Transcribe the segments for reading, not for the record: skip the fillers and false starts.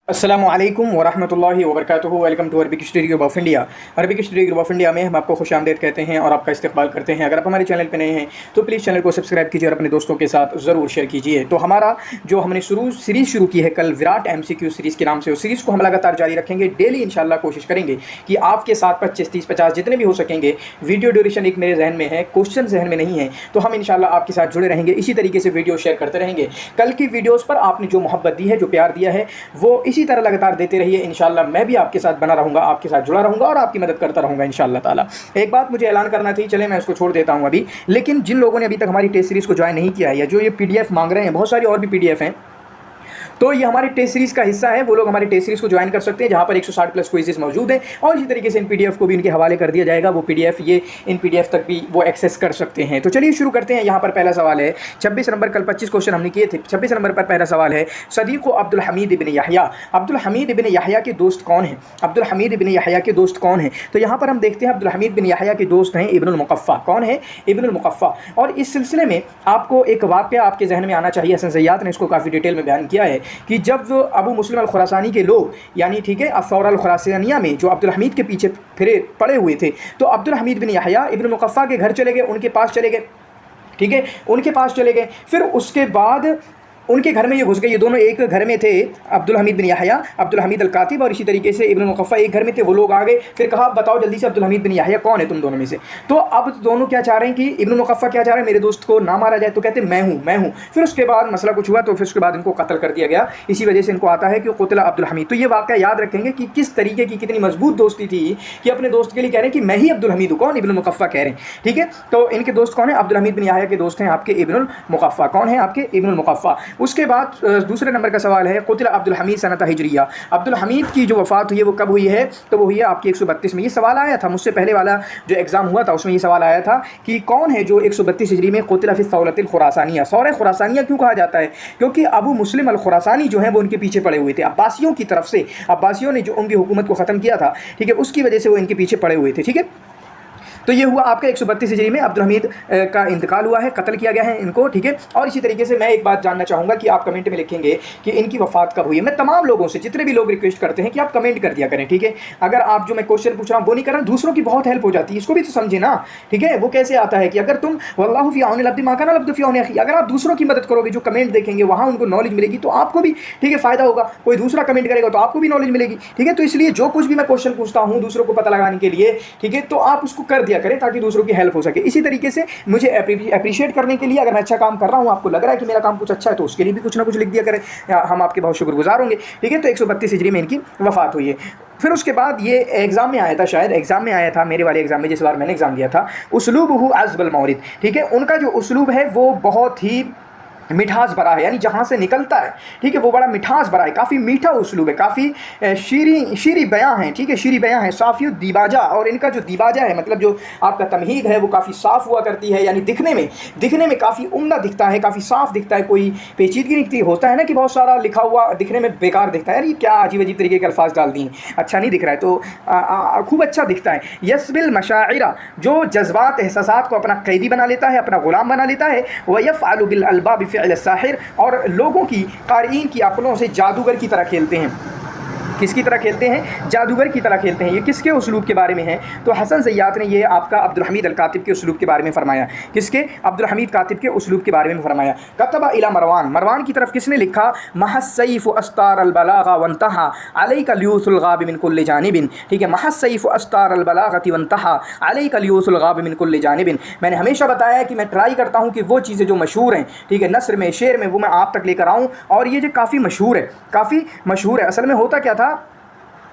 अस्सलामुअलैकुम वरहमतुल्लाहि वबरकातुहू। Welcome to Arabic study group of India. Arabic study group of India में हम आपको खुशामदीद कहते हैं और आपका इस्तकबाल करते हैं। अगर आप हमारे चैनल पर नए हैं तो प्लीज़ चैनल को सब्सक्राइब कीजिए और अपने दोस्तों के साथ ज़रूर शेयर कीजिए। तो हमारा जो हमने सीरीज़ शुरू की है कल विराट MCQ सीरीज़ के नाम से, उस सीरीज़ को हम लगातार जारी रखेंगे। डेली इंशाल्लाह कोशिश करेंगे कि आपके साथ 25, 30, 50 जितने भी हो सकेंगे। वीडियो ड्यूरेशन एक मेरे जहन में है, क्वेश्चन जहन में नहीं है, तो हम इंशाल्लाह आपके साथ जुड़े रहेंगे। इसी तरीके से वीडियो शेयर करते रहेंगे। कल की वीडियोज़ पर आपने जो मोहब्बत दी है, जो प्यार दिया है, वो इसी तरह लगातार देते रहिए। इंशाल्लाह मैं भी आपके साथ बना रहूँगा, आपके साथ जुड़ा रहूँगा और आपकी मदद करता रहूँगा इंशाल्लाह ताला। एक बात मुझे ऐलान करना थी, चले मैं उसको छोड़ देता हूँ अभी। लेकिन जिन लोगों ने अभी तक हमारी टेस्ट सीरीज़ को ज्वाइन नहीं किया है या जो ये PDF मांग रहे हैं, बहुत सारी और भी PDF हैं, तो ये हमारी टेस्ट सीरीज़ का हिस्सा है। वो लोग हमारी टेस्ट सीरीज़ को ज्वाइन कर सकते हैं, जहाँ पर 160 प्लस क्विज़ेस मौजूद हैं और इसी तरीके से इन PDF को भी इनके हवाले कर दिया जाएगा। वो PDF ये इन PDF तक भी वो एक्सेस कर सकते हैं। तो चलिए शुरू करते हैं। यहाँ पर पहला सवाल है 26 नंबर, कल 25 क्वेश्चन हमने किए थे। 26 नंबर पर पहला सवाल है, सदीक़ अब्दुल हमीद इब्न याह्या। अब्दुल हमीद इब्न याह्या के दोस्त कौन हैं? अब्दुल हमीद इब्न याह्या के दोस्त कौन हैं? तो यहाँ पर हम देखते हैं अब्दुल हमीद बिन याह्या के दोस्त हैं इब्नुल मुक़फ़्फ़ा। कौन है? इब्नुल मुक़फ़्फ़ा। और इस सिलसिले में आपको एक वाक़या आपके जहन में आना चाहिए। हसन ज़ैयात ने इसको काफ़ी डिटेल में बयान किया है कि जब अबू मुस्लिम अल खुरासानी के लोग, यानी ठीक है अस-सौरा अल खुरासानिया में जो अब्दुल हमीद के पीछे पड़े हुए थे, तो अब्दुल हमीद बिन याह्या इब्न मुक़फ़्फ़ा के घर चले गए, उनके पास चले गए। ठीक है, उनके पास चले गए। फिर उसके बाद उनके घर में ये घुस गए। ये दोनों एक घर में थे, अब्दुल हमीद बिन याह्या, अब्दुल हमीद अल कातिब, और इसी तरीके से इब्न मुक़फ़्फ़ा एक घर में थे। वो लोग आ गए, फिर कहा बताओ जल्दी से अब्दुल हमीद बिन याह्या कौन है तुम दोनों में से? तो अब दोनों क्या चाह रहे हैं कि इब्न मुक़फ़्फ़ा क्या चाह रहे हैं, मेरे दोस्त को ना मारा जाए, तो कहते मैं हूँ। फिर उसके बाद मसला कुछ हुआ, तो फिर उसके बाद इनको कत्ल कर दिया गया। इसी वजह से इनको आता है कि क़ुतिला अब्दुल हमीद। तो ये वाक़या याद रखेंगे कि किस तरीके की कितनी मजबूत दोस्ती थी कि अपने दोस्त के लिए कह रहे हैं कि मैं ही अब्दुल हमीद हूँ। कौन? इब्न मुक़फ़्फ़ा कह रहे हैं। ठीक है, तो इनके दोस्त कौन है? अब्दुल हमीद बिन याह्या के दोस्त हैं आपके इब्नुल मुक़फ़्फ़ा। कौन है? आपके इब्नुल मुक़फ़्फ़ा। उसके बाद दूसरे नंबर का सवाल है, क़ुतिला अब्दुल हमीद सनत हिजरिया। अब्दुल हमीद की जो वफ़ात हुई है वो कब हुई है? तो वो हुई है आपकी 132 में। ये सवाल आया था मुझसे पहले वाला जो एग्ज़ाम हुआ था, उसमें ये सवाल आया था कि कौन है जो 132 हिजरी में क़ुतिला फ़ी सौलतिल खुरासानिया। सौरा खुरासानिया क्यों कहा जाता है? क्योंकि अबू मुस्लिम अल खुरासानी जो है वो उनके पीछे पड़े हुए थे अब्बासियों की तरफ से। अब्बासियों ने जो उनकी हुकूमत को ख़त्म किया था, ठीक है, उसकी वजह से वो इनके पीछे पड़े हुए थे। ठीक है, तो ये हुआ आपका 132 हिजरी में अब्दुल हमीद का इंतकाल हुआ है, कत्ल किया गया है इनको। ठीक है, और इसी तरीके से मैं एक बात जानना चाहूँगा कि आप कमेंट में लिखेंगे कि इनकी वफ़ात कब हुई है। मैं तमाम लोगों से, जितने भी लोग रिक्वेस्ट करते हैं कि आप कमेंट कर दिया करें। ठीक है, अगर आप जो मैं क्वेश्चन पूछ रहा हूँ वो नहीं कर रहा, दूसरों की बहुत हेल्प हो जाती है, इसको भी तो समझे ना। ठीक है, वो कैसे आता है कि अगर तुम वल्लाहु फ़ी औनिल अब्द मा काना अल अब्दु फ़ी औनि अख़ी, अगर आप दूसरों की मदद करोगे, जो कमेंट देखेंगे वहाँ उनको नॉलेज मिलेगी, तो आपको भी ठीक है फ़ायदा होगा। कोई दूसरा कमेंट करेगा तो आपको भी नॉलेज मिलेगी। ठीक है, तो इसलिए जो कुछ भी मैं क्वेश्चन पूछता हूँ दूसरों को पता लगाने के लिए, ठीक है, तो आप उसको कर दिया करें ताकि दूसरों की हेल्प हो सके। इसी तरीके से मुझे अप्रिशिएट करने के लिए, अगर मैं अच्छा काम कर रहा हूँ, आपको लग रहा है कि मेरा काम कुछ अच्छा है, तो उसके लिए भी कुछ ना कुछ लिख दिया करें, हम आपके बहुत शुक्रगुजार होंगे। ठीक है, तो 132 हिजरी में इनकी वफ़ात हुई है। फिर उसके बाद ये एग्ज़ाम में आया था, शायद एग्ज़ाम में आया था, मेरे वाले एग्ज़ाम में जिस बार मैंने एग्ज़ाम दिया था, उसलूबुहु अज़्बल मौरिद। ठीक है, उनका जो उसलूब है वो बहुत ही मिठास भरा है, यानी जहाँ से निकलता है, ठीक है, वो बड़ा मिठास भरा है, काफ़ी मीठा उस्लूब है, काफ़ी शीरी बयां है। ठीक है, शीरी बयां है, साफ़ियु दीबाजा। और इनका जो दीबाजा है, मतलब जो आपका तमहीद है, वो काफ़ी साफ़ हुआ करती है, यानी दिखने में काफ़ी उम्दा दिखता है, काफ़ी साफ़ दिखता है, कोई पेचीदगी नहीं होता है ना कि बहुत सारा लिखा हुआ दिखने में बेकार दिखता है, यार ये क्या अजीब अजीब तरीके के अल्फाज डाल दिए, अच्छा नहीं दिख रहा है, तो खूब अच्छा दिखता है। यस्बिल मशाइरा, जो जज्बात एहसासात को अपना कैदी बना लेता है, अपना ग़ुलाम बना लेता है। व यफ़अलु बिल अलबाब साहिर, और लोगों की क़ारीन की अक़लों से जादूगर की तरह खेलते हैं। किसकी तरह खेलते हैं? जादूगर की तरह खेलते हैं। ये किसके उसलूब के बारे में है? तो हसन ज़ैयात ने ये आपका अब्दुल हमीद अल कातिब के उसलूब के बारे में फरमाया। किसके? अब्दुल हमीद कातिब के उसलूब के बारे में फरमाया। कतबा इला मरवान, मरवान की तरफ किसने लिखा? महस्सैफ़ अस्तार अल बलागा वंतहा अलैका ल्यूसुल गाब मिन कुल्लि जानिबिन। ठीक है, महस्सैफ़ अस्तार अल बलागति वंतहा अलैका ल्यूसुल गाब मिन कुल्लि जानिबिन। मैंने हमेशा बताया है कि मैं ट्राई करता हूँ कि वो चीज़ें जो मशहूर हैं, ठीक है, नस्र में, शेर में, वो मैं आप तक लेकर आऊँ, और ये जो काफ़ी मशहूर है। असल में होता क्या था,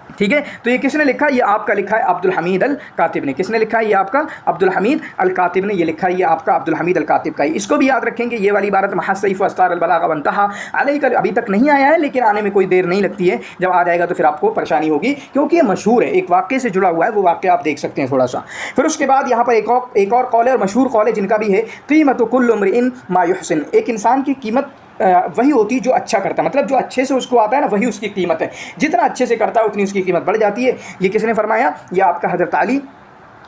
ठीक है, तो ये किसने लिखा? ये आपका लिखा है अब्दुल हमीद अल कातिब ने। किसने लिखा है? ये आपका अब्दुल हमीद अल कातिब ने ये लिखा है, ये आपका अब्दुल हमीद अल कातिब का ही। इसको भी याद रखेंगे, ये वाली इबारत महस्सैफ़ अस्तार अल बलागा वंतहा अलैका, अभी तक नहीं आया है, लेकिन आने में कोई देर नहीं लगती है। जब आ जाएगा तो फिर आपको परेशानी होगी, क्योंकि ये मशहूर है, एक वाक़े से जुड़ा हुआ है, वो वाक़या आप देख सकते हैं थोड़ा सा। फिर उसके बाद यहाँ पर एक और कौल है, और मशहूर कौल है जिनका भी है, क़ीमतु कुल्लि इम्रिइन मा युहसिन। एक इंसान की कीमत वही होती जो अच्छा करता है, मतलब जो अच्छे से उसको आता है ना, वही उसकी कीमत है। जितना अच्छे से करता है उतनी उसकी कीमत बढ़ जाती है। ये किसने फरमाया? ये आपका हज़रत अली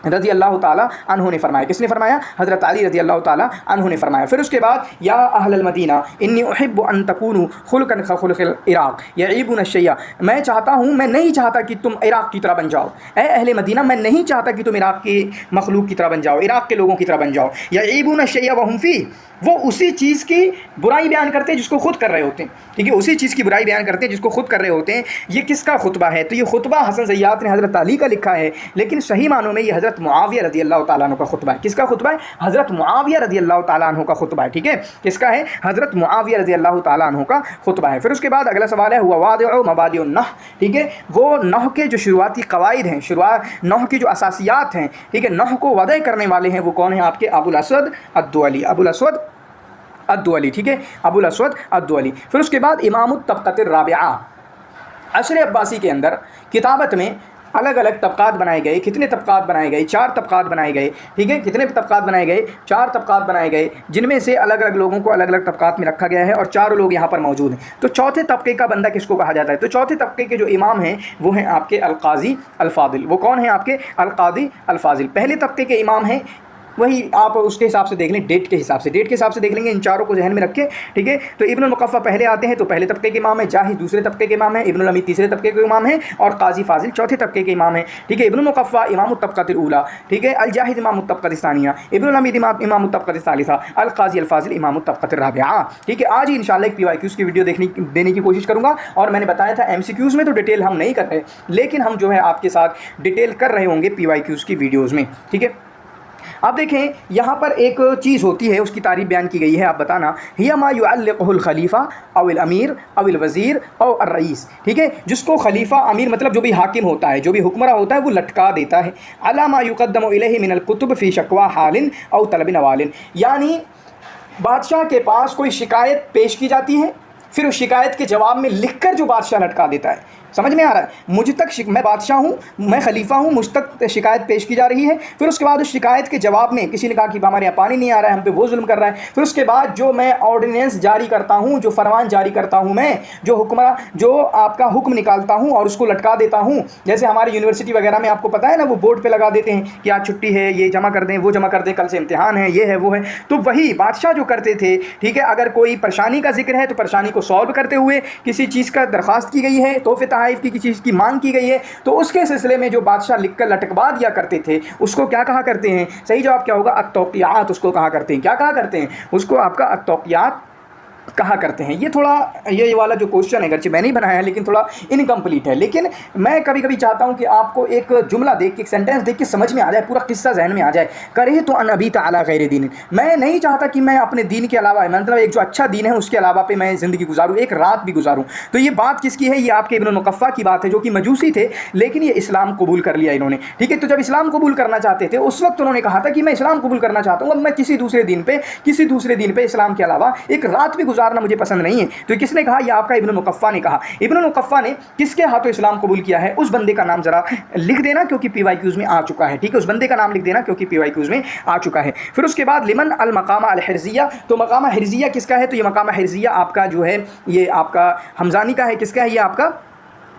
रज़ी अल्लाह ताला अन्हु ने फरमाया। किसने फरमाया? हज़रत अली रज़ी अल्लाह ताला अन्हु ने फरमाया। फिर उसके बाद या अहलल मदीना इन्नी उहिब्बु अन तकूनु खुल्कन खुल्क़िल इराक़ यईबुन अश्शैया, मैं चाहता हूँ, मैं नहीं चाहता कि तुम इराक़ की तरह बन जाओ। ए अहले मदीना, मैं नहीं चाहता कि तुम इराक़ के मखलूक की तरह बन जाओ, इराक़ के लोगों की तरह बन जाओ। यईबुन अश्शैया वहुम फ़ी, वो उसी चीज़ की बुराई बयान करते हैं जिसको खुद कर रहे होते हैं। ठीक है, उसी चीज़ की बुराई बयान करते हैं जिसको खुद कर रहे होते हैं। ये किसका खुतबा है? तो ये खुतबा हसन ज़य्यात ने हज़रत अली का लिखा है, लेकिन सही मानों में ये हज़रत मुआविया रज़ी अल्लाह ताला अन्हु का खुतबा है। किसका खुतबा है? हज़रत मुआविया रज़ी अल्लाह ताला अन्हु का खुतबा है। ठीक है, किसका है? हज़रत मुआविया रज़ी अल्लाह ताला अन्हु का खुतबा है। फिर उसके बाद अगला सवाल है हुआ वादिउ मबादिउन नह। ठीक है, वो नह के जो शुरुआती कवाइद हैं, नह की जो असासियात हैं, ठीक है, नह को वदय करने वाले हैं, वो कौन है? आपके अबुल असवद अद्दुअली, अबुल असवद अद्दुअली। ठीक है, अबुल असवद अद्दुअली। फिर उसके बाद इमामुत तबक़ातिर राबिआ, असर अब्बासी के अंदर किताबत में अलग अलग तबक़ात बनाए गए। कितने तबक़ात बनाए गए? 4 तबक़ात बनाए गए। ठीक है, कितने तबक़ात बनाए गए? 4 तबक़ात बनाए गए, जिनमें से अलग अलग लोगों को अलग अलग तबक़ात में रखा गया है और 4 लोग यहाँ पर मौजूद हैं। तो चौथे तबके का बंदा किसको कहा जाता है? तो चौथे तबके के जो इमाम हैं वो हैं आपके अल-क़ाज़ी अल-फ़ाज़िल। वो कौन है? आपके अल-क़ाज़ी अल-फ़ाज़िल। पहले तबके के इमाम हैं, वही आप उसके हिसाब से देख लें, डेट के हिसाब से देख लेंगे, इन चारों को जहन में रखें। ठीक है, तो इब्नुल मुक़फ़्फ़ा पहले आते हैं, तो पहले तबके के इमाम है। जाहिद दूसरे तबके के इमाम है। इब्नुल अमीद तीसरे तबके के इमाम है और क़ाज़ी फ़ाज़िल चौथे तबके के इमाम है। ठीक है, इब्नुल मुक़फ़्फ़ा इमामुत तबक़ातिल ऊला, ठीक है, अल जाहिद इमामुत तबक़ातिस सानिया, इब्नुल अमीद इमामुत तबक़ातिस सालिसा, अल क़ाज़ी अल फ़ाज़िल इमामुत तबक़ातिर राबिआ। ठीक है, आज ही इंशाअल्लाह एक PYQs की वीडियो देने की कोशिश करूँगा। और मैंने बताया था MCQs में तो डिटेल हम नहीं कर रहे, लेकिन हम जो है आपके साथ डिटेल कर रहे होंगे PYQs की वीडियोज़ में। ठीक है, अब देखें यहाँ पर एक चीज़ होती है, उसकी तारीफ़ बयान की गई है। आप बताना, हिया मा युअल्लिक़ुहुल खलीफ़ा अविल अमीर अविल वज़ीर और अर्रईस। ठीक है, जिसको खलीफा अमीर मतलब जो भी हाकिम होता है, जो भी हुक्मरा होता है, वो लटका देता है। अला मा युक़द्दमु इलैहि मिनल कुतुब फ़ी शक्वा हालिन औ तलब नवालिन, यानी बादशाह के पास कोई शिकायत पेश की जाती है, फिर उस शिकायत के जवाब में लिखकर जो बादशाह लटका देता है। समझ में आ रहा है? मुझ तक मैं बादशाह हूँ, मैं खलीफा हूँ, मुझ तक शिकायत पेश की जा रही है, फिर उसके बाद उस शिकायत के जवाब में किसी ने कहा कि हमारे यहाँ पानी नहीं आ रहा है, हम पे वो जुल्म कर रहा है, फिर उसके बाद जो मैं ऑर्डिनेंस जारी करता हूँ, जो फरमान जारी करता हूँ, मैं जो हुक्मरा जो आपका हुक्म निकालता हूँ और उसको लटका देता हूँ। जैसे हमारे यूनिवर्सिटी वगैरह में आपको पता है ना, वो बोर्ड पर लगा देते हैं कि आज छुट्टी है, ये जमा कर दें, वो जमा कर दें, कल से इम्तिहान है, ये है, वो है। तो वही बादशाह जो करते थे। ठीक है, अगर कोई परेशानी का जिक्र है तो परेशानी को सॉल्व करते हुए किसी चीज़ का दरख्वास्त की गई है, तोहफ़े तहाइफ की किसी चीज़ की मांग की गई है, तो उसके सिलसिले में जो बादशाह लिखकर लटकवा दिया करते थे, उसको क्या कहा करते हैं? सही जवाब क्या होगा? अत-तौक़ियात उसको कहा करते हैं। क्या कहा करते हैं? उसको आपका अत-तौक़ियात कहा करते हैं। ये थोड़ा ये वाला जो क्वेश्चन है, अगरचे मैंने ही बनाया है लेकिन थोड़ा इनकम्प्लीट है, लेकिन मैं कभी कभी चाहता हूँ कि आपको एक जुमला देख के, एक सेंटेंस देख के समझ में आ जाए, पूरा किस्सा जहन में आ जाए। करे तो अन अबीत अला गैर दीन, मैं नहीं चाहता कि मैं अपने दीन के अलावा, मतलब एक जो अच्छा दीन है उसके अलावा पे मैं ज़िंदगी गुजारूँ, एक रात भी गुजारूँ। तो ये बात किसकी है? ये आपके इब्नुल मुक़फ़्फ़ा की बात है, जो कि मजूसी थे, लेकिन ये इस्लाम कबूल कर लिया इन्होंने। ठीक है, तो जब इस्लाम कबूल करना चाहते थे उस वक्त उन्होंने कहा था कि मैं इस्लाम कबूल करना चाहता हूँ, अब मैं किसी दूसरे दिन पे इस्लाम के अलावा एक रात भी गुजारना मुझे पसंद नहीं है। तो किसने कहा? ये आपका इब्नुल मुक़फ़्फ़ा ने कहा। इब्नुल मुक़फ़्फ़ा ने किसके हाथों इस्लाम कबूल किया है? उस बंदे का नाम ज़रा लिख देना, क्योंकि PYQs में आ चुका है। ठीक है, उस बंदे का नाम लिख देना क्योंकि PYQs में आ चुका है। फिर उसके बाद लिमन अल मकामा अल हिर्ज़िया, तो मकामा हिर्ज़िया किसका है? तो ये मकामा हिर्ज़िया आपका जो है, ये आपका हमज़ानी का है। किसका है? ये आपका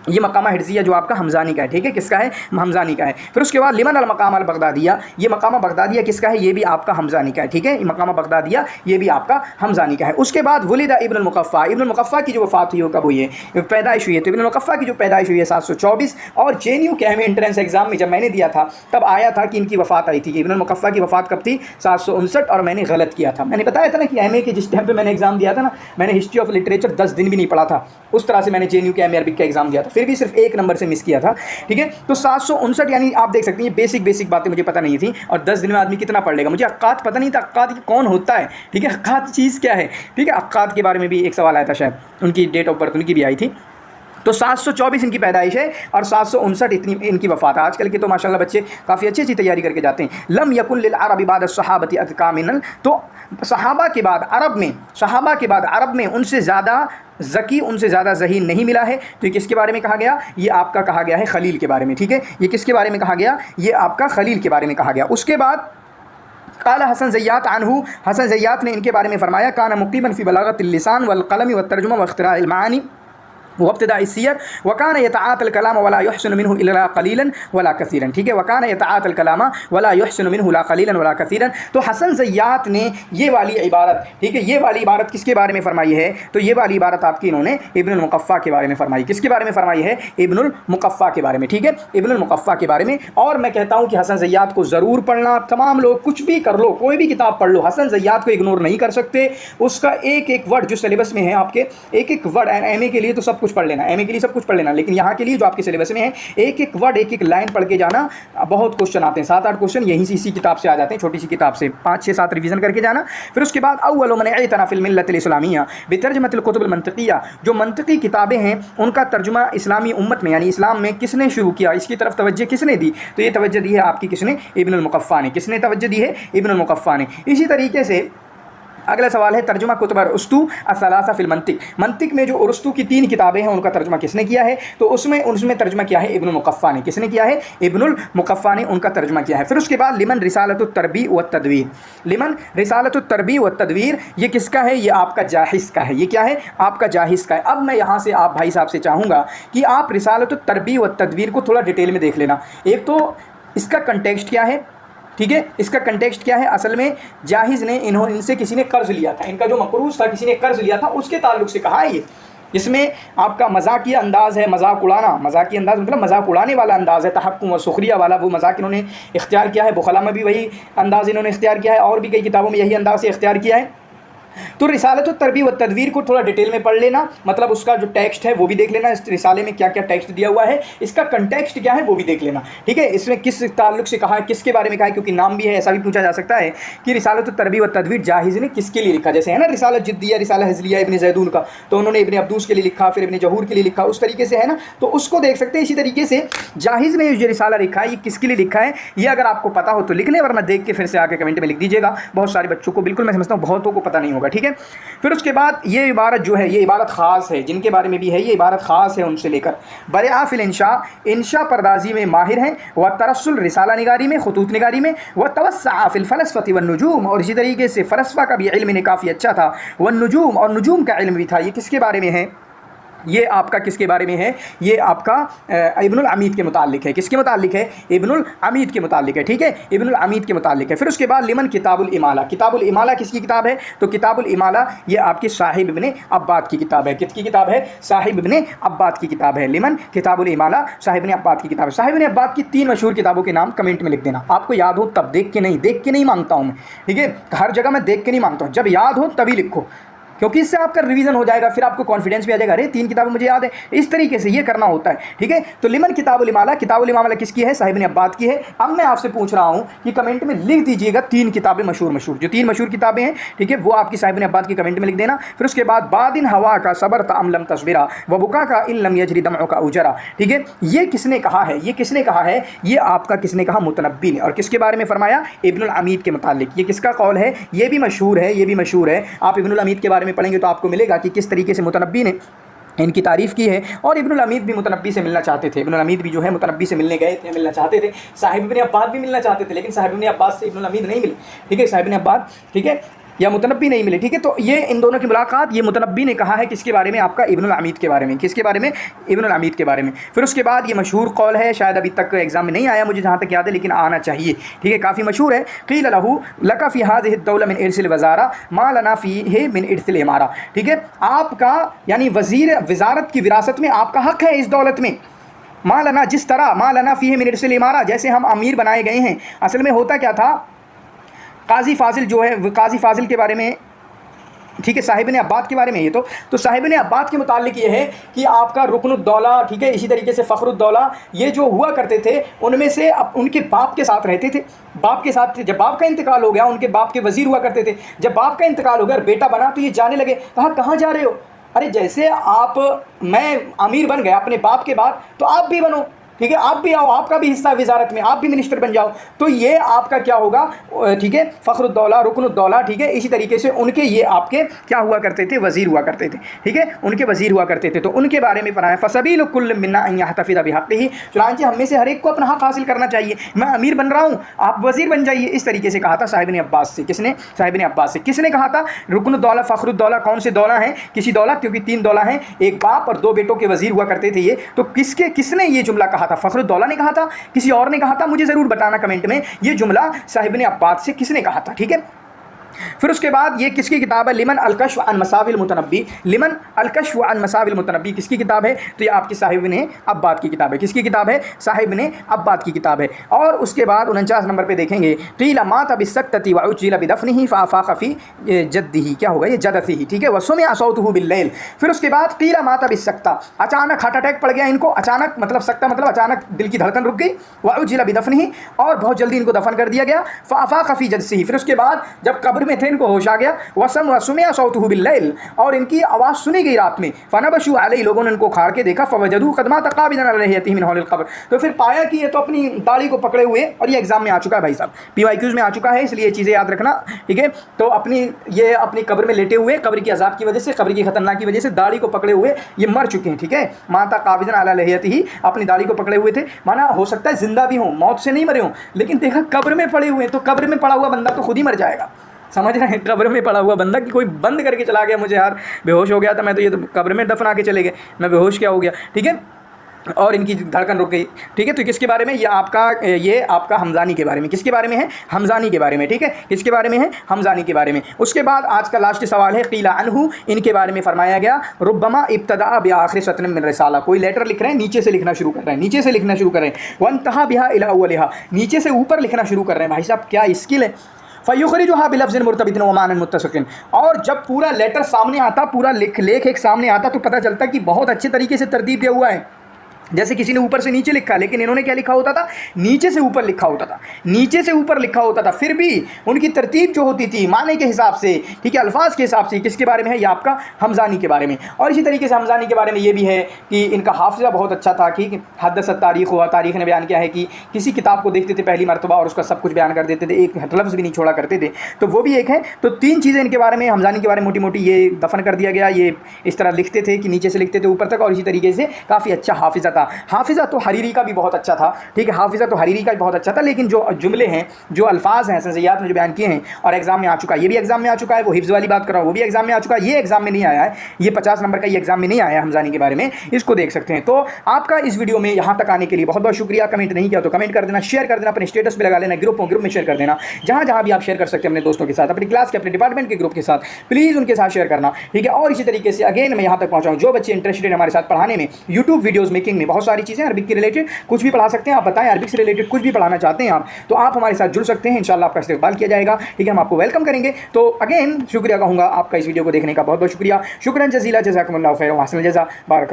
ये मकामा हिर्ज़िया जो आपका हमज़ानी का है। ठीक है, किसका है? हमज़ानी का है। फिर उसके बाद लिमन अल मकाम अल बगदादिया, ये मकामा बगदादिया किसका है? ये भी आपका हमज़ानी का है। ठीक है, ये मकामा बगदादिया ये भी आपका हमज़ानी का है। उसके बाद वलिदा इब्नुल मुक़फ़्फ़ा, इब्नुल मुक़फ़्फ़ा की जो वफ़ात हुई हो कब हुई है? पैदाइश हुई है। तो इब्नुल मुक़फ़्फ़ा की जो पैदाइश हुई है 724, और JNU के में एंट्रेंस एग्ज़ाम में जब मैंने दिया था तब आया था कि इनकी वफ़ात आई थी। इब्नुल मुक़फ़्फ़ा की वफ़ात कब थी? 759, और मैंने गलत किया था। मैंने बताया था ना कि MA के जिस टाइम पर मैंने एग्ज़ाम दिया था ना, मैंने हिस्ट्री ऑफ लिटरेचर 10 दिन भी नहीं पढ़ा था, उस तरह से मैंने JNU के MA अरबिक का एग्ज़ाम दिया था, फिर भी सिर्फ 1 नंबर से मिस किया था। ठीक है, तो 759, यानी आप देख सकते हैं ये बेसिक बातें मुझे पता नहीं थी, और 10 दिन में आदमी कितना पढ़ लेगा। मुझे अक्काद पता नहीं था, अक्काद कौन होता है। ठीक है, अक्काद चीज़ क्या है? ठीक है, अक्काद के बारे में भी एक सवाल आया था, शायद उनकी डेट ऑफ बर्थ उनकी भी आई थी। तो 724 इनकी पैदाइश है और 759 इतनी इनकी वफ़ात है। आजकल के तो माशाल्लाह बच्चे काफ़ी अच्छी तैयारी करके जाते हैं। लम यकुन लिल अरबी बाद सहाबती अज़का मिनल, तो सहाबा के बाद अरब में उनसे ज़्यादा ज़की, उनसे ज़्यादा ज़हीन नहीं मिला है। तो ये किसके बारे में कहा गया? ये आपका कहा गया है खलील के बारे में। ठीक है, ये किसके बारे में कहा गया? ये आपका खलील के बारे में कहा गया। उसके बाद काला हसन ज़य्यात अनहु, हसन ज़य्यात ने इनके बारे में फ़रमाया, काना मुक़ीमन फ़ी बलागतिल लिसान वल क़लम व तर्जुमा व इख्तिराइल मानी वब्तिदा सियर वकान यतआतल कलाम वला युहसिनु मिन्हु इल्ला कलीलन वला कसीरन। ठीक है, वकान यतआतल कलाम वला युहसिनु मिन्हु इल्ला कलीलन वला कसीरन। तो हसन ज़य्यात ने ये वाली इबारत, ठीक है, ये वाली इबारत किसके बारे में फरमाई है? तो ये वाली इबारत आपकी इन्होंने इब्नुल मुक़फ़्फ़ा के बारे में फरमाई। किसके बारे में फरमाई है? इब्नुल मुक़फ़्फ़ा के बारे में। ठीक है, इब्नुल मुक़फ़्फ़ा के बारे में। और मैं कहता हूँ कि हसन ज़य्यात को ज़रूर पढ़ना, तमाम लोग कुछ भी कर लो, कोई भी किताब पढ़ लो, हसन ज़य्यात को इग्नोर नहीं कर सकते। उसका एक एक वर्ड जो सिलेबस में है आपके, एक एक वर्ड, एमए के लिए तो सब कुछ पढ़ लेना, एमए के लिए सब कुछ पढ़ लेना, लेकिन यहाँ के लिए जो आपके सिलेबस में है एक एक वर्ड, एक एक लाइन पढ़ के जाना। बहुत क्वेश्चन आते हैं, 7-8 क्वेश्चन यहीं से इसी किताब से आ जाते हैं, छोटी सी किताब से 5-6-7 रिवीजन करके जाना। फिर उसके बाद अव्वल मन इतना फिल मिल्लत इस्लामिया बितर्जमतिल कुतुबिल मंतिकिया, जो मंतिकी किताबें हैं उनका तर्जुमा इस्लामी उम्मत में यानी इस्लाम में किसने शुरू किया, इसकी तरफ तवज्जो किसने दी? तो ये तवज्जो दी है आपकी किसने? इब्नुल मुक़फ़्फ़ा ने। किसने तवज्जो दी है? इब्नुल मुक़फ़्फ़ा ने। इसी तरीके से अगला सवाल है तर्जुमा कुतुब उर्स्तु असलासा फिल मंतिक। मंतिक में जो उर्स्तु की 3 किताबें हैं उनका तर्जुमा किसने किया है? तो उसमें तर्जुमा किया है इब्नुल मुक़फ़्फ़ा ने। किसने किया है? इब्नुल मुक़फ़्फ़ा ने उनका तर्जुमा किया है। फिर उसके बाद लिमन रिसालतुत तरबी व तदवीर, लिमन रिसालतुत तरबी व तदवीर, ये किसका है? ये आपका जाहिज़ का है। ये क्या है? आपका जाहिज़ का है। अब मैं यहाँ से आप भाई साहब से चाहूँगा कि आप रिसालतुत तरबी व तदवीर को थोड़ा डिटेल में देख लेना। एक तो इसका कंटेक्स्ट क्या है, ठीक है, इसका कंटेक्स्ट क्या है? असल में जाहिज़ ने इनसे किसी ने कर्ज़ लिया था, इनका जो मक़रूज़ था किसी ने कर्ज़ लिया था, उसके ताल्लुक़ से कहा है ये। इसमें आपका मज़ाकिया अंदाज़ है, मजाक उड़ाना, मज़ाकिया अंदाज़ मतलब मजाक उड़ाने वाला अंदाज़ है, तहक्कुम व सुखरिया वाला वो मजाक इन्होंने इख्तियार किया है। बुखला में भी वही अंदाज़ इन्होंने इख्तियार किया है और भी कई किताबों में यही अंदाज़ से इख्तियार किया है। तो रिसालत तरबी व तदवीर को थोड़ा डिटेल में पढ़ लेना, मतलब उसका जो टेक्स्ट है वो भी देख लेना, इस रिसाले में क्या क्या टेक्स्ट दिया हुआ है, इसका कंटेक्स्ट क्या है वो भी देख लेना। ठीक है, इसमें किस ताल्लुक़ से कहा है, किसके बारे में कहा है, क्योंकि नाम भी है, ऐसा भी पूछा जा सकता है कि रिसालत तरबी व तदवीर जाहिज़ ने किसके लिए लिखा। जैसे है ना रिसालत जिद्दिया, रिसाला हिज़लिया इब्न ज़ैदून का, तो उन्होंने इब्न अब्दूस के लिए लिखा, फिर इब्न जहूर के लिए लिखा, उस तरीके से है ना, तो उसको देख सकते हैं। इसी तरीके से जाहिज़ ने जो रिसाला लिखा है ये किसके लिए लिखा है, ये अगर आपको पता हो तो लिख लें, वरना देख के फिर से आके कमेंट में लिख दीजिएगा। बहुत सारे बच्चों को, बिल्कुल मैं समझता हूँ बहुतों को पता नहीं होगा। ठीक है, फिर उसके बाद ये इबारत जो है, ये इबारत ख़ास है, जिनके बारे में भी है ये इबारत ख़ास है उनसे लेकर बरेआ फिल इंशा, इंशा पर्दाजी में माहिर हैं, व तरस्सुल रिसाला निगारी में, खुतूत निगारी में, व तवस्सा फिल फ़लसफ़ती व नुजूम, और इसी तरीके से फ़लसफ़ा का भी इल्म इन्हें काफ़ी अच्छा था, व नुजूम, और नुजूम का इल्म भी था। ये किसके बारे में है? ये आपका किसके बारे में है? ये आपका इब्नुल अमीद के मुतालिक है। किसके मुतालिक है? इब्नुल अमीद के मुतालिक है। ठीक है, इब्नुल अमीद के मुतालिक है। फिर उसके बाद लिमन किताबुल इमाला, किताबुल इमाला किसकी किताब है? तो किताबुल इमाला ये आपकी साहिब इब्न अब्बाद की किताब है। किसकी किताब है? साहिब इब्न अब्बाद की किताब है। लिमन किताबुल इमाला साहिब इब्न अब्बाद की किताब है। साहिब इब्न अब्बाद की 3 मशहूर किताबों के नाम कमेंट में लिख देना, आपको याद हो तब, देख के नहीं मांगता हूँ मैं। ठीक है, हर जगह मैं देख के नहीं मांगता हूँ, जब याद हो तभी लिखो, क्योंकि इससे आपका रिवीजन हो जाएगा, फिर आपको कॉन्फिडेंस भी आ जाएगा, अरे 3 किताबें मुझे याद है। इस तरीके से ये करना होता है। ठीक है, तो लिमन किताबुल इमाला, किताबुल इमाला किसकी है? साहिब इब्न अब्बाद की है। अब मैं आपसे पूछ रहा हूँ कि कमेंट में लिख दीजिएगा 3 किताबें मशहूर, जो 3 मशहूर किताबें हैं, ठीक है, वो आपकी साहिब इब्न अब्बाद की कमेंट में लिख देना। फिर उसके बाद बादिन हवा का सबर तमलम तस्बिरा व बुका का इल्लम यजरी दमअ का उजरा। ठीक है, ये किसने कहा है? ये किसने कहा है? ये आपका किसने कहा? मुतनब्बी ने। और किसके बारे में फरमाया? इब्नुल अमीद के मुतालिक। ये किसका कौल है? ये भी मशहूर है, ये भी मशहूर है। आप इब्नुल अमीद के बारे में पढ़ेंगे तो आपको मिलेगा कि किस तरीके से मुतनब्बी ने इनकी तारीफ़ की है। और इब्नुल अमीद भी मुतनब्बी से मिलना चाहते थे, इब्नुल अमीद भी जो है मुतनब्बी से मिलने गए थे, मिलना चाहते थे। साहिब इब्न अब्बाद भी मिलना चाहते थे, लेकिन साहिब इब्न अब्बाद से इब्नुल अमीद नहीं मिले। ठीक है, साहिब इब्न अब्बाद, ठीक है, या मुतनब्बी नहीं मिले। ठीक है, तो ये इन दोनों की मुलाकात, ये मुतनब्बी ने कहा है किसके बारे में? आपका इब्नुल अमीद के बारे में। किसके बारे में? इब्नुल अमीद के बारे में। फिर उसके बाद ये मशहूर कौल है, शायद अभी तक एग्जाम में नहीं आया मुझे जहाँ तक याद है, लेकिन आना चाहिए। ठीक है, काफ़ी मशहूर है। क़ील लहू लका फ़ी हाज़िहि दौला मिन इर्सिल वज़ारा मा लना फ़ीहि मिन इर्सिल इमारा। ठीक है, आपका यानी वज़ारत की विरासत में आपका हक़ है इस दौलत में। मालना, जिस तरह मालना फ़ीहि मिन इर्सिल इमारा, जैसे हम अमीर बनाए गए हैं। असल में होता क्या था, काजी फ़ाज़िल जो है, काजी फ़ाज़िल के बारे में, ठीक है, साहिब ने अब्बाद के बारे में ये तो साहिब ने अब्बाद के मुतालिक ये है कि आपका रुकनुद्दौला, ठीक है, इसी तरीके से फ़ख्रुद्दौला, ये जो हुआ करते थे उनमें से उनके बाप के साथ रहते थे, बाप के साथ थे। जब बाप का इंतकाल हो गया, उनके बाप के वज़ीर हुआ करते थे, जब बाप का इंतकाल हो गया और बेटा बना तो ये जाने लगे, कहाँ जा रहे हो? अरे जैसे मैं अमीर बन गया अपने बाप के बाद, तो आप भी बनो। ठीक है, आप भी आओ, आपका भी हिस्सा वजारत में, आप भी मिनिस्टर बन जाओ, तो ये आपका क्या होगा, ठीक है, फ़ख्रुद्दौला, रुकनुद्दौला, ठीक है। इसी तरीके से उनके ये आपके क्या हुआ करते थे, वज़ीर हुआ करते थे, ठीक है, उनके वज़ीर हुआ करते थे। तो उनके बारे में पढ़ाया, फ़सबीलु कुल्लि मिन्ना अन यहतफ़िज़ बिहक़्क़िही, चुनांचे हम में से हर एक को अपना हक़ हासिल करना चाहिए। मैं अमीर बन रहा हूँ, आप वज़ीर बन जाइए, इस तरीके से कहा था साहिब ने अब्बास से। किसने? साहिब ने अब्बास से। किसने कहा था? रुकनुद्दौला, फ़ख्रुद्दौला, कौन से दौला हैं? किसी दौला, क्योंकि 3 दौला हैं, एक बाप और 2 बेटों के वज़ीर हुआ करते थे ये। तो किसने ये जुमला कहा था? फ़ख्रुद्दौला ने कहा था, किसी और ने कहा था? मुझे ज़रूर बताना कमेंट में, ये जुमला साहिब ने अब्बास से किसने कहा था, ठीक है। फिर उसके बाद ये किसकी किताब है? लिमन अलकश्फ अन मसाविल मुतनब्बी। लिमन अलकश्फ अन मसाविल मुतनब्बी किसकी किताब है? तो ये आपकी साहिब ने अब्बाद की किताब है। किसकी किताब है? साहिब ने अब्बाद की किताब है। और उसके बाद 49 नंबर पे देखेंगे, क़ील मात बिस्सक्तति व उज्जिल बिदफ़निही फ़ाफ़ाक़ फ़ी जद्दिही, क्या होगा ये? जदफ़िही, ठीक है। व सुमिअ सौतुहु बिल्लैल। फिर उसके बाद क़ील मात बिस्सक्ता, अचानक हार्ट अटैक पड़ गया इनको, अचानक मतलब सक्ता मतलब अचानक दिल की धड़कन रुक गई। व उज्जिल बिदफ़निही, और बहुत जल्दी इनको दफन कर दिया गया। फ़ाफ़ाक़ फ़ी जद्दिही, फिर उसके बाद जब कब्र में थे इनको होश आ गया। वसुमिअ सौतुहु बिल्लैल, और इनकी आवाज़ सुनी गई रात में। फ़नबशू अलैहि, लोगों ने इनको खाड़ के देखा। फ़वजदू क़द मात क़ाबिदन अला लिह्यतिही मिन हौलिल क़ब्र, तो फिर पाया कि ये तो अपनी दाढ़ी को पकड़े हुए, और ये एग्जाम में आ चुका है भाई साहब, PYQs में आ चुका है, इसलिए चीज़ें याद रखना, ठीक है। तो अपनी कब्र में लेटे हुए, कब्र की अजाब की वजह से, कब्र की खतरनाक की वजह से दाढ़ी को पकड़े हुए ये मर चुके हैं, ठीक है। माता क़ाबिदन अला लिह्यतिही, अपनी दाढ़ी को पकड़े हुए थे, माना हो सकता है जिंदा भी हों, मौत से नहीं मरे हों, लेकिन देखा कब्र में पड़े हुए हैं, तो कब्र में पड़ा हुआ बंदा तो खुद ही मर जाएगा, समझ रहे हैं। कब्र में पड़ा हुआ बंदा कि कोई बंद करके चला गया, मुझे यार बेहोश हो गया था मैं, तो ये तो कब्र में दफना के चले गए, मैं बेहोश क्या हो गया, ठीक है, और इनकी धड़कन रुक गई, ठीक है। तो किसके बारे में? ये आपका हमज़ानी के बारे में। किसके बारे में है? हमज़ानी के बारे में, ठीक है। किसके बारे में है? हमज़ानी के बारे में। उसके बाद आज का लास्ट सवाल है, क़ीला अन्हु, इनके बारे में फरमाया गया, रुब्बमा इब्तदा बिआखिर सत्र मिन रिसाला, कोई लेटर लिख रहे हैं, नीचे से लिखना शुरू कर रहे हैं, नीचे से लिखना शुरू कर रहे हैं। वंतहा बिहा इला अव्वलिहा, नीचे से ऊपर लिखना शुरू कर रहे हैं। भाई साहब क्या स्किल है। फ़युख़रिजुहा बिलफ़्ज़िन मुरतबितिन व मानन मुत्तसिक़िन, और जब पूरा लेटर सामने आता, पूरा लेख एक सामने आता, तो पता चलता कि बहुत अच्छे तरीके से तरतीब दिया हुआ है। जैसे किसी ने ऊपर से नीचे लिखा, लेकिन इन्होंने क्या लिखा होता था? नीचे से ऊपर लिखा होता था, नीचे से ऊपर लिखा होता था। फिर भी उनकी तरतीब जो होती थी माने के हिसाब से, ठीक है, अल्फाज के हिसाब से। किसके बारे में है? ये आपका हमज़ानी के बारे में। और इसी तरीके से हमज़ानी के बारे में ये भी है कि इनका हाफ़िज़ा बहुत अच्छा था, ठीक। हदसत तारीख़ हुआ, तारीख़ ने बयान किया है कि किसी किताब को देखते थे पहली मरतबा और उसका सब कुछ बयान कर देते थे, एक लफ्ज़ भी नहीं छोड़ा करते थे, तो वो भी एक है। तो 3 चीज़ें इनके बारे में, हमज़ानी के बारे में मोटी मोटी ये दफन कर दिया गया। ये इस तरह लिखते थे कि नीचे से लिखते थे ऊपर तक, और इसी तरीके से काफ़ी अच्छा हाफ़िज़ा था। हाफ़िज़ा तो हरीरी का भी बहुत अच्छा था, ठीक है, हाफ़िज़ा तो हरीरी का भी बहुत अच्छा था, लेकिन जो जुमले हैं, जो अल्फाज हैं सनज़ियात में जो बयान किए हैं और एग्जाम में आ चुका है, ये भी एग्जाम में आ चुका है, वो हिफ्ज़ वाली बात कर रहा हूँ, वो भी एग्जाम में आ चुका है, ये एग्जाम में नहीं आया है, ये 50 नंबर का ये एग्जाम में नहीं आया है हमज़ानी के बारे में, इसको देख सकते हैं। तो आपका इस वीडियो में यहाँ तक आने के लिए बहुत बहुत शुक्रिया। कमेंट नहीं किया तो कमेंट कर देना, शेयर कर देना, अपने स्टेटस पर लगा लेना, ग्रुप में शेयर कर देना, जहाँ भी आप शेयर कर सकते हैं अपने दोस्तों के साथ, अपनी क्लास के, अपने डिपार्टमेंट के ग्रुप के साथ, प्लीज़ उनके साथ शेयर करना, ठीक है। और इसी तरीके से अगेन मैं यहाँ तक पहुँचाऊँ, जो बच्चे इंटरेस्टेड हैं हमारे साथ पढ़ाने में, यूट्यूब वीडियोज़ मेकिंग में बहुत सारी चीज़ें अरबिक के रिलेटेड कुछ भी पढ़ा सकते हैं, आप बताएं अरबिक से रिलेटेड कुछ भी पढ़ाना चाहते हैं आप, तो आप हमारे साथ जुड़ सकते हैं, इंशाल्लाह आपका इस्तेमाल किया जाएगा, ठीक है, हम आपको वेलकम करेंगे। तो अगेन शुक्रिया कहूँगा आपका इस वीडियो को देखने का, बहुत बहुत शुक्रिया, शुक्रन जज़ीला, जज़ाकुमुल्लाहु खैरन व अहसनल जज़ा, बारक।